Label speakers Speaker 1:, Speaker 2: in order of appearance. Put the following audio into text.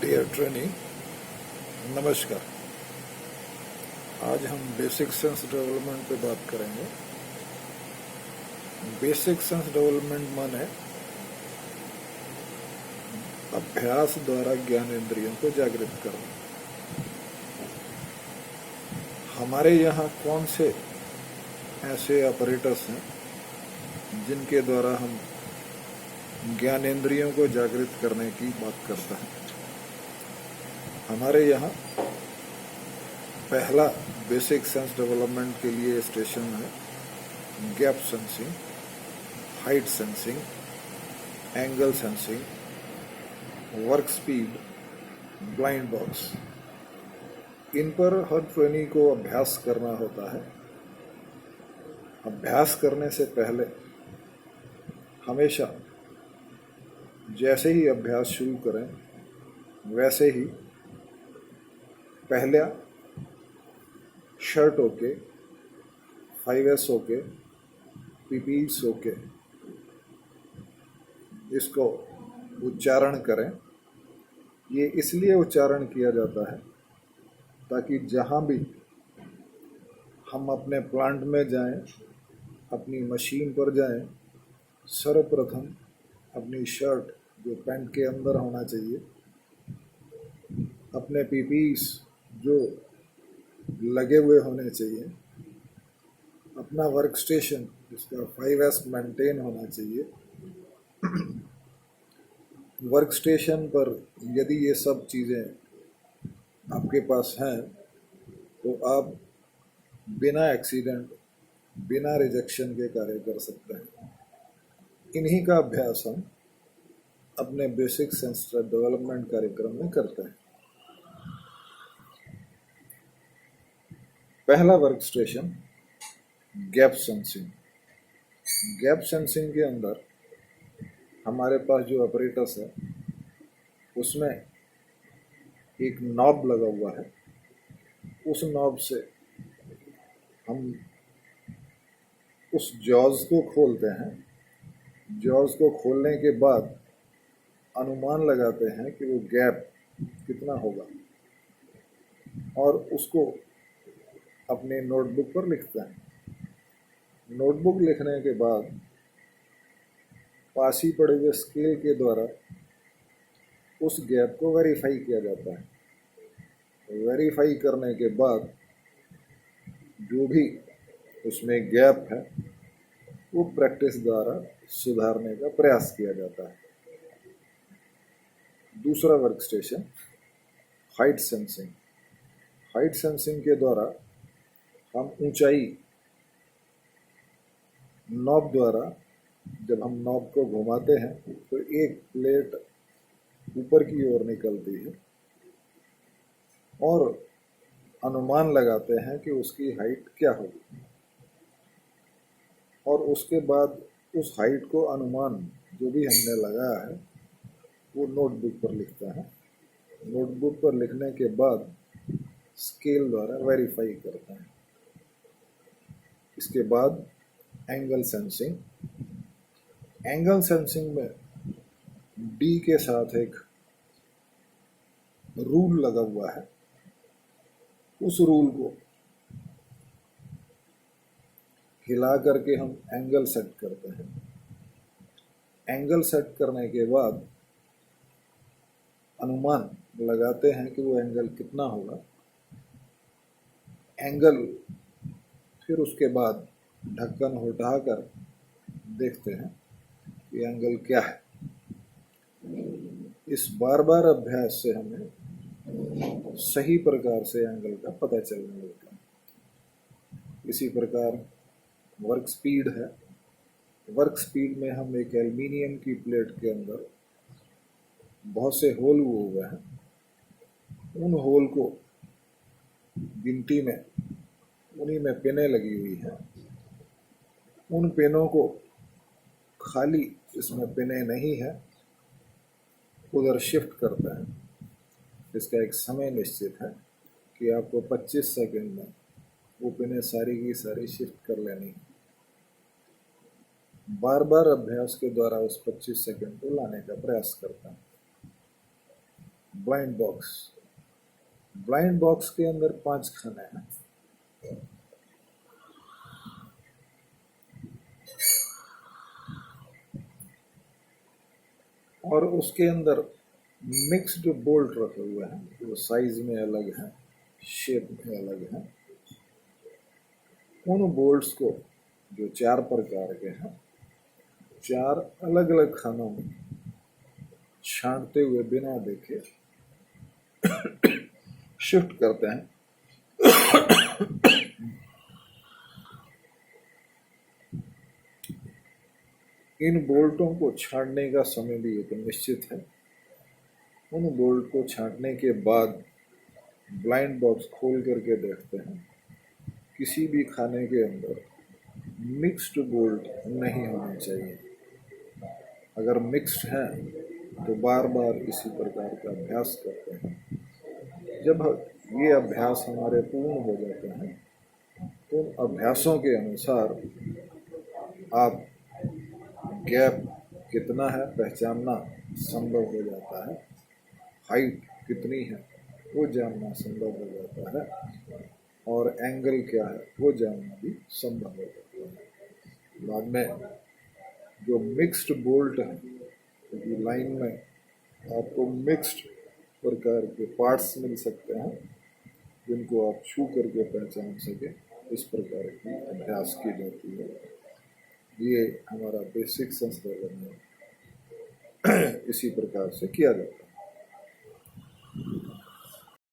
Speaker 1: Dear trainee, नमस्कार। आज हम बेसिक सेंस डेवलपमेंट पे बात करेंगे। बेसिक सेंस डेवलपमेंट माने अभ्यास द्वारा ज्ञानेंद्रियों को जागृत करना। हमारे यहाँ कौन से ऐसे ऑपरेटर्स हैं जिनके द्वारा हम ज्ञानेंद्रियों को जागृत करने की बात करते हैं? हमारे यहाँ पहला बेसिक सेंस डेवलपमेंट के लिए स्टेशन है gap sensing, height sensing, angle sensing, work speed, blind box. इन पर हर ट्रेनी को अभ्यास करना होता है। अभ्यास करने से पहले हमेशा जैसे ही अभ्यास शुरू करें वैसे ही पहला शर्ट होके, 5S होके, पीपीस होके इसको उच्चारण करें। ये इसलिए उच्चारण किया जाता है ताकि जहाँ भी हम अपने प्लांट में जाएं, अपनी मशीन पर जाएं, सर्वप्रथम अपनी शर्ट जो पैंट के अंदर होना चाहिए, अपने पीपीस जो लगे हुए होने चाहिए, अपना वर्क स्टेशन जिसका 5S मेंटेन होना चाहिए। वर्क स्टेशन पर यदि ये सब चीज़ें आपके पास हैं तो आप बिना एक्सीडेंट, बिना रिजेक्शन के कार्य कर सकते हैं। इन्हीं का अभ्यास हम अपने बेसिक सेंस डेवलपमेंट कार्यक्रम में करते हैं। पहला work station gap sensing. Gap sensing के अंदर हमारे पास जो ऑपरेटर्स है उसमें एक नॉब लगा हुआ है। उस नॉब से हम उस जॉज को खोलते हैं। जॉज को खोलने के बाद अनुमान लगाते हैं कि वो गैप कितना होगा और उसको अपने नोटबुक पर लिखते हैं। नोटबुक लिखने के बाद पास ही पड़े हुए स्केल के द्वारा उस गैप को वेरीफाई किया जाता है। वेरीफाई करने के बाद जो भी उसमें गैप है वो प्रैक्टिस द्वारा सुधारने का प्रयास किया जाता है। दूसरा work station height sensing. Height sensing के द्वारा हम ऊंचाई नॉब द्वारा, जब हम नॉब को घुमाते हैं तो एक प्लेट ऊपर की ओर निकलती है और अनुमान लगाते हैं कि उसकी हाइट क्या होगी और उसके बाद उस हाइट को अनुमान जो भी हमने लगाया है वो नोटबुक पर लिखता है। नोटबुक पर लिखने के बाद स्केल द्वारा वेरीफाई करते हैं। इसके बाद एंगल सेंसिंग। एंगल सेंसिंग में डी के साथ एक रूल लगा हुआ है। उस रूल को हिला करके हम एंगल सेट करते हैं। एंगल सेट करने के बाद अनुमान लगाते हैं कि वो एंगल कितना होगा। एंगल फिर उसके बाद ढक्कन उठाकर देखते हैं कि एंगल क्या है। इस बार बार अभ्यास से हमें सही प्रकार से एंगल का पता चलने लगता है। इसी प्रकार वर्क स्पीड है। वर्क स्पीड में हम एक एल्युमिनियम की प्लेट के अंदर बहुत से होल हुए हैं। उन होल को गिनती में उन्हीं में पिनें लगी हुई हैं। उन पिनों को खाली इसमें पिनें नहीं है उधर शिफ्ट करते हैं। इसका एक समय निश्चित है कि आपको 25 सेकंड में वो पिनें सारी की सारी शिफ्ट कर लेनी है। बार बार अभ्यास के द्वारा उस 25 सेकंड को लाने का प्रयास करता है। Blind box. ब्लाइंड बॉक्स के अंदर 5 खाने हैं। और उसके अंदर मिक्स्ड बोल्ट रखे हुए हैं, जो साइज में अलग है, शेप में अलग है। उन बोल्ट्स को, जो 4 प्रकार के हैं, 4 अलग अलग खानों में छांटते हुए बिना देखे शिफ्ट करते हैं। इन बोल्टों को छांटने का समय भी एक निश्चित है। उन बोल्ट को छांटने के बाद ब्लाइंड बॉक्स खोल करके देखते हैं, किसी भी खाने के अंदर मिक्स्ड बोल्ट नहीं होने चाहिए। अगर मिक्स्ड हैं तो बार बार इसी प्रकार का अभ्यास करते हैं। जब ये अभ्यास हमारे पूर्ण हो जाते हैं तो उन अभ्यासों के अनुसार आप गैप कितना है पहचानना संभव हो जाता है, हाइट कितनी है वो जानना संभव हो जाता है, और एंगल क्या है वो जानना भी संभव हो जाता है। बाद में जो मिक्स्ड बोल्ट है, क्योंकि लाइन में आपको मिक्स्ड प्रकार के पार्ट्स मिल सकते हैं जिनको आप छू करके पहचान सके, इस प्रकार की अभ्यास की जाती है। ये हमारा बेसिक संस्करण है, इसी प्रकार से किया जाता है।